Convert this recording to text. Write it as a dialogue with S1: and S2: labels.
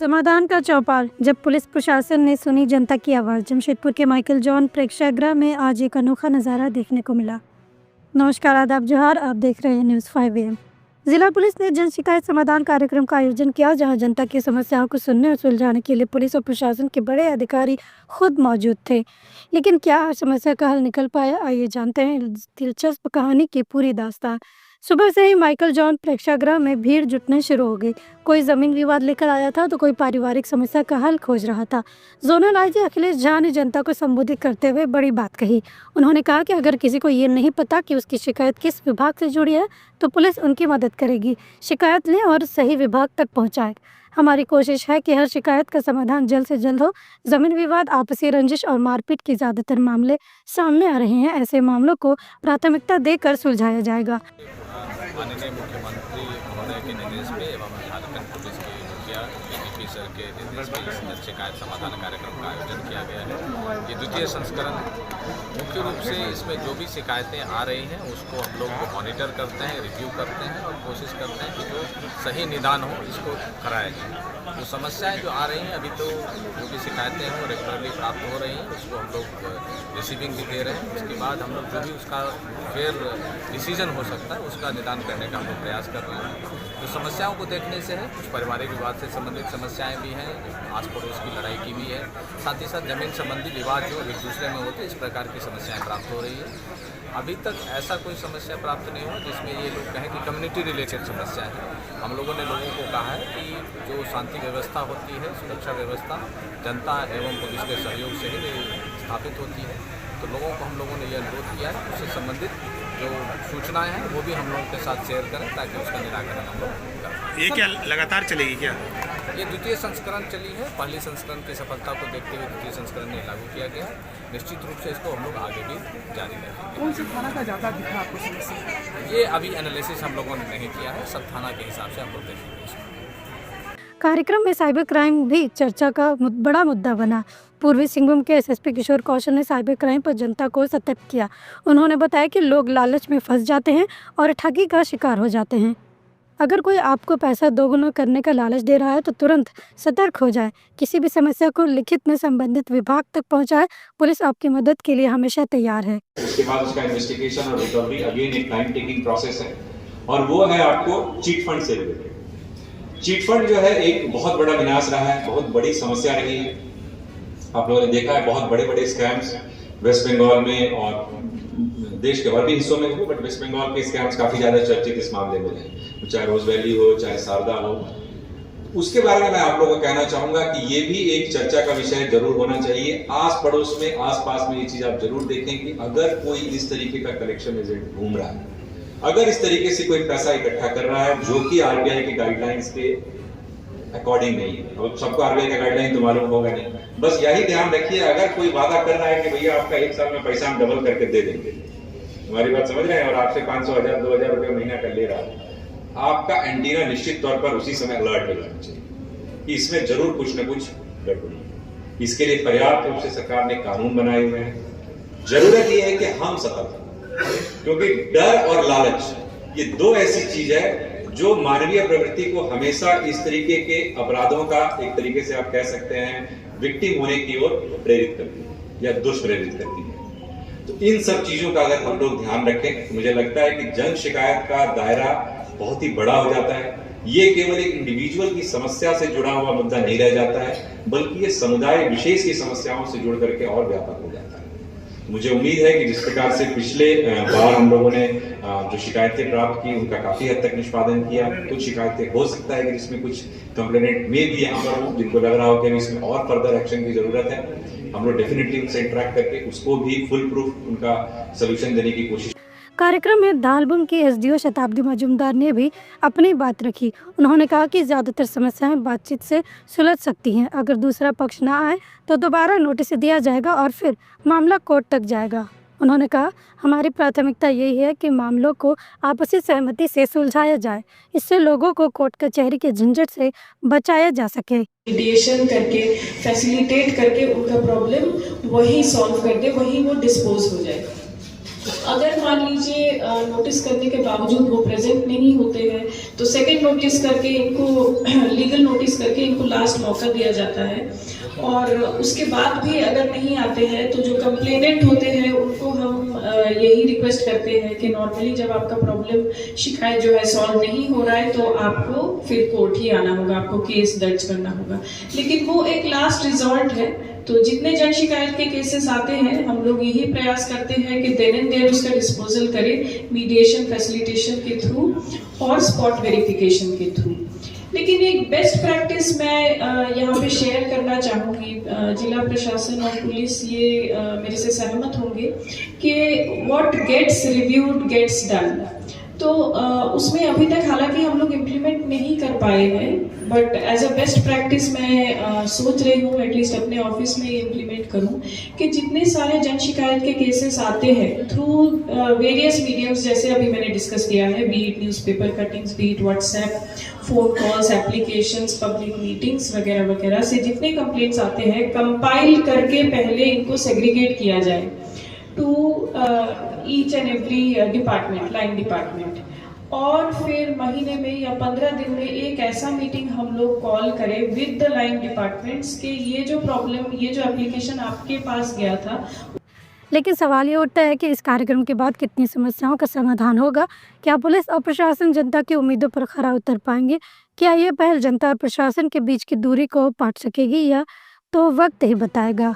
S1: समाधान का चौपाल। जब पुलिस प्रशासन ने सुनी जनता की आवाज़। जमशेदपुर के माइकल जॉन प्रेक्षागृह में आज एक अनोखा नज़ारा देखने को मिला। नमस्कार, आदाब, जोहार। आप देख रहे हैं न्यूज़ 5 AM। जिला पुलिस ने जन शिकायत समाधान कार्यक्रम का आयोजन किया, जहां जनता की समस्याओं को सुनने और सुलझाने के लिए पुलिस और प्रशासन के बड़े अधिकारी खुद मौजूद थे। लेकिन क्या हर समस्या का हल निकल पाया? आइए जानते हैं दिलचस्प कहानी की पूरी दास्तान। सुबह से ही माइकल जॉन प्रेक्षागृह में भीड़ जुटने शुरू हो गई। कोई जमीन विवाद लेकर आया था तो कोई पारिवारिक समस्या का हल खोज रहा था। जोनल आईजी अखिलेश झा ने जनता को संबोधित करते हुए बड़ी बात कही। उन्होंने कहा कि अगर किसी को ये नहीं पता कि उसकी शिकायत किस विभाग से जुड़ी है तो पुलिस उनकी मदद करेगी। शिकायत लें और सही विभाग तक पहुंचाएं। हमारी कोशिश है कि हर शिकायत का समाधान जल्द से जल्द हो। जमीन विवाद, आपसी रंजिश और मारपीट के ज़्यादातर मामले सामने आ रहे हैं। ऐसे मामलों को प्राथमिकता देकर सुलझाया जाएगा।
S2: माननीय मुख्यमंत्री महोदय के निर्देश में एवं झारखंड पुलिस के मुखिया डीजीपी सर के निर्देश में इस जन शिकायत समाधान कार्यक्रम का आयोजन किया गया है। ये द्वितीय संस्करण मुख्य रूप से इसमें जो भी शिकायतें आ रही हैं उसको हम लोग मॉनिटर करते हैं, रिव्यू करते हैं और कोशिश करते हैं कि जो सही निदान हो इसको कराया जाए। जो समस्याएं जो आ रही हैं अभी तो जो भी शिकायतें हैं वो रेगुलरली प्राप्त हो रही हैं, उसको हम लोग रिसीविंग भी दे रहे हैं। उसके बाद हम लोग जो भी उसका फेयर डिसीजन हो सकता है उसका निदान करने का हम लोग प्रयास कर रहे हैं। तो समस्याओं को देखने से है, कुछ पारिवारिक विवाद से संबंधित समस्याएं भी हैं, आस पड़ोस की लड़ाई की भी है, साथ ही साथ जमीन संबंधी विवाद जो एक दूसरे में होते हैं, इस प्रकार की समस्याएं प्राप्त हो रही है। अभी तक ऐसा कोई समस्या प्राप्त नहीं हुआ जिसमें ये लोग कहें कि कम्युनिटी रिलेटेड समस्या है। हम लोगों ने लोगों को कहा है कि जो शांति व्यवस्था होती है, सुरक्षा व्यवस्था जनता एवं पुलिस के सहयोग से ही स्थापित होती है। तो लोगों को हम लोगों ने यह अनुरोध किया है उससे संबंधित जो सूचनाएं हैं वो भी हम लोगों के साथ शेयर करें ताकि उसका निराकरण हम लोग करें।
S3: ये क्या लगातार चलेगी क्या?
S2: ये द्वितीय संस्करण चली है। पहली संस्करण की सफलता को देखते हुए द्वितीय संस्करण ने लागू किया गया है। निश्चित रूप से इसको हम लोग आगे भी जारी रखेंगे।
S3: कौन से थाना का ज़्यादा दिखा आपको समस्या?
S2: ये अभी एनालिसिस हम लोगों ने नहीं किया है, सब थाना के हिसाब से हम लोग देखेंगे इसको।
S1: कार्यक्रम में साइबर क्राइम भी चर्चा का बड़ा मुद्दा बना। पूर्वी सिंहभूम के एसएसपी किशोर कौशल ने साइबर क्राइम पर जनता को सतर्क किया। उन्होंने बताया कि लोग लालच में फंस जाते हैं और ठगी का शिकार हो जाते हैं। अगर कोई आपको पैसा दोगुना करने का लालच दे रहा है तो तुरंत सतर्क हो जाए। किसी भी समस्या को लिखित में संबंधित विभाग तक पहुंचाए। पुलिस आपकी मदद के लिए हमेशा तैयार है।
S4: उसके बाद उसका इन्वेस्टिगेशन और रिकवरी अगेन एक टाइम टेकिंग प्रोसेस है और वो है आपको चीट फंड से रिलेटेड। चीट फंड जो है एक बहुत बड़ा विनाश रहा है, बहुत बड़ी समस्या रही है। आप लोगों ने देखा है बहुत बड़े बड़े स्कैम्स वेस्ट बंगाल में और देश के और भी हिस्सों में हुए, बट वेस्ट बंगाल के स्कैम्स काफी ज्यादा चर्चित इस मामले में है, चाहे रोज वैली हो चाहे शारदा हो। उसके बारे में मैं आप लोगों को कहना चाहूंगा कि ये भी एक चर्चा का विषय जरूर होना चाहिए। आस पड़ोस में, आस पास में ये चीज आप जरूर देखें कि अगर कोई इस तरीके का कलेक्शन एजेंट घूम रहा है, अगर इस तरीके से कोई पैसा इकट्ठा कर रहा है जो कि आरबीआई की गाइडलाइंस के अकॉर्डिंग नहीं है। अब सबको आरबीआई का गाइडलाइन तो मालूम होगा नहीं, बस यही ध्यान रखिए अगर कोई वादा कर रहा है कि भैया आपका 1 साल में पैसा हम डबल करके दे देंगे, हमारी बात समझ रहे हैं, और आपसे 500, 1000, 2000 रुपये महीना का ले रहा है, आपका एंटीना निश्चित तौर पर उसी समय अलर्ट हो जाना चाहिए कि इसमें जरूर कुछ न कुछ गड़बड़ी है। इसके लिए पर्याप्त रूप से सरकार ने कानून बनाए हुए हैं। जरूरत यह है कि हम सतर्क हैं, क्योंकि डर और लालच ये दो ऐसी चीज है जो मानवीय प्रवृत्ति को हमेशा इस तरीके के अपराधों का एक तरीके से आप कह सकते हैं विक्टिम होने की ओर प्रेरित करती है या दुष्प्रेरित करती है। तो इन सब चीजों का अगर हम लोग ध्यान रखें तो मुझे लगता है कि जन शिकायत का दायरा बहुत ही बड़ा हो जाता है। ये केवल एक इंडिविजुअल की समस्या से जुड़ा हुआ मुद्दा नहीं रह जाता है, बल्कि ये समुदाय विशेष की समस्याओं से जुड़ करके और व्यापक हो जाता है। मुझे उम्मीद है कि जिस प्रकार से पिछले बार हम लोगों ने जो शिकायतें प्राप्त की उनका काफी हद तक निष्पादन किया। कुछ शिकायतें हो सकता है कि जिसमें कुछ कंप्लेनेंट में भी यहाँ पर हो जिनको लग रहा हो कि इसमें और फर्दर एक्शन की जरूरत है, हम लोग डेफिनेटली उनसे इंटरेक्ट करके उसको भी फुल प्रूफ उनका सोल्यूशन देने की कोशिश।
S1: कार्यक्रम में दालबुम के एसडीओ शताब्दी मजूमदार ने भी अपनी बात रखी। उन्होंने कहा कि ज़्यादातर समस्याएं बातचीत से सुलझ सकती हैं। अगर दूसरा पक्ष ना आए तो दोबारा नोटिस दिया जाएगा और फिर मामला कोर्ट तक जाएगा। उन्होंने कहा, हमारी प्राथमिकता यही है कि मामलों को आपसी सहमति से सुलझाया जाए। इससे लोगों को कोर्ट कचहरी के झंझट से बचाया जा सके।
S5: मीडिएशन करके, फैसिलिटेट करके उनका प्रॉब्लम वही सॉल्व कर दे, वही वो डिस्पोज हो जाए। अगर मान लीजिए नोटिस करने के बावजूद वो प्रेजेंट नहीं होते हैं तो सेकंड नोटिस करके इनको लीगल नोटिस करके इनको लास्ट मौका दिया जाता है। और उसके बाद भी अगर नहीं आते हैं तो जो कंप्लेनेंट होते हैं उनको हम यही रिक्वेस्ट करते हैं कि नॉर्मली जब आपका प्रॉब्लम शिकायत जो है सॉल्व नहीं हो रहा है तो आपको फिर कोर्ट ही आना होगा, आपको केस दर्ज करना होगा। लेकिन वो एक लास्ट रिजॉर्ट है। तो जितने जन शिकायत के केसेस आते हैं हम लोग यही प्रयास करते हैं कि देन एंड देयर उसका डिस्पोजल करें मीडिएशन फैसिलिटेशन के थ्रू और स्पॉट वेरिफिकेशन के थ्रू। लेकिन एक बेस्ट प्रैक्टिस मैं यहाँ पे शेयर करना चाहूँगी, जिला प्रशासन और पुलिस ये मेरे से सहमत होंगे कि what gets reviewed gets done. तो उसमें अभी तक हालांकि हम लोग इम्प्लीमेंट नहीं कर पाए हैं, but as a best practice मैं सोच रही हूँ एटलीस्ट अपने ऑफिस में इम्प्लीमेंट करूँ कि जितने सारे जन शिकायत के केसेस आते हैं थ्रू वेरियस मीडियम्स, जैसे अभी मैंने डिस्कस किया है, B it newspaper cuttings, B it WhatsApp, phone calls, applications, public meetings वगैरह वगैरह से जितने कंप्लेंट्स आते हैं कंपाइल करके पहले इनको सेग्रीगेट किया जाए to each and every department, line department, और फिर महीने में या 15 दिन में एक ऐसा मीटिंग हम लोग कॉल करें विद द लाइन डिपार्टमेंट्स के ये जो प्रॉब्लम, ये जो एप्लीकेशन आपके पास गया था।
S1: लेकिन सवाल ये उठता है कि इस कार्यक्रम के बाद कितनी समस्याओं का समाधान होगा? क्या पुलिस और प्रशासन जनता की उम्मीदों पर खरा उतर पाएंगे? क्या ये पहल जनता और प्रशासन के बीच की दूरी को पाट सकेगी, या तो वक्त ही बताएगा।